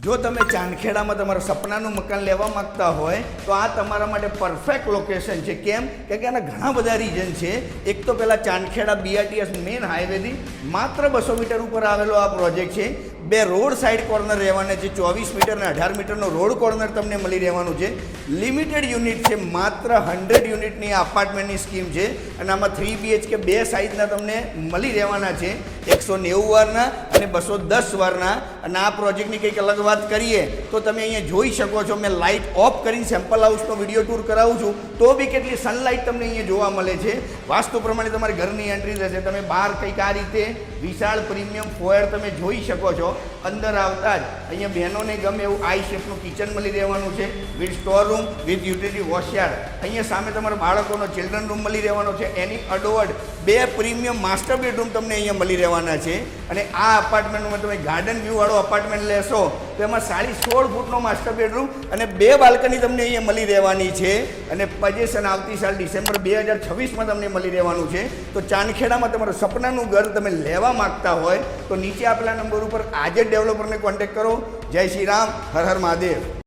જો તમે ચાંદખેડામાં તમારા સપનાનું મકાન લેવા માંગતા હોય તો આ તમારા માટે પરફેક્ટ લોકેશન છે. કેમ કે આના ઘણા બધા રીઝન છે. એક તો પહેલાં ચાંદખેડા BRTS મેઇન હાઈવેથી માત્ર 200 મીટર ઉપર આવેલો આ પ્રોજેક્ટ છે. 2 રોડ સાઈડ કોર્નર રહેવાના છે. 24 મીટર અને 18 મીટરનો રોડ કોર્નર તમને મળી રહેવાનું છે. લિમિટેડ યુનિટ છે. માત્ર 100 યુનિટની અપાર્ટમેન્ટની સ્કીમ છે અને આમાં 3 BHK 2 સાઇઝના તમને મળી રહેવાના છે. 190 વારના અને 210 વારના. અને આ પ્રોજેક્ટની કંઈક અલગ વાત કરીએ તો તમે અહીંયા જોઈ શકો છો. મેં લાઇટ ઓફ કરીને સેમ્પલ હાઉસનો વિડીયો ટૂર કરાવું છું તો બી કેટલી સનલાઇટ તમને અહીંયા જોવા મળે છે. વાસ્તુ પ્રમાણે તમારી ઘરની એન્ટ્રી રહેશે. તમે બહાર કંઈક આ રીતે વિશાળ પ્રીમિયમ ફોયર તમે જોઈ શકો છો. અંદર આવતા જ અહીંયા બહેનોને ગમે એવું આઈ શેપનું કિચન મળી રહેવાનું છે with store room with utility wash yard. અહીંયા સામે તમારા બાળકોનો ચિલ્ડ્રન રૂમ મળી રહેવાનો છે. એની અડોઅડ 2 પ્રીમિયમ માસ્ટર બેડરૂમ તમને અહીંયા મળી રહેવાના છે. અને આ અપાર્ટમેન્ટમાં તમે ગાર્ડન વ્યૂવાળો અપાર્ટમેન્ટ લેશો તો એમાં 16.5 ફૂટનો માસ્ટર બેડરૂમ અને 2 બાલ્કની તમને અહીંયા મળી રહેવાની છે. અને પોઝેશન આવતી સાલ ડિસેમ્બર 2026માં તમને મળી રહેવાનું છે. તો ચાંદખેડામાં તમારું સપનાનું ઘર તમે લેવા માગતા હોય તો નીચે આપેલા નંબર ઉપર આજે જ ડેવલપરને કોન્ટેક્ટ કરો. જય શ્રી રામ, હર હર મહાદેવ.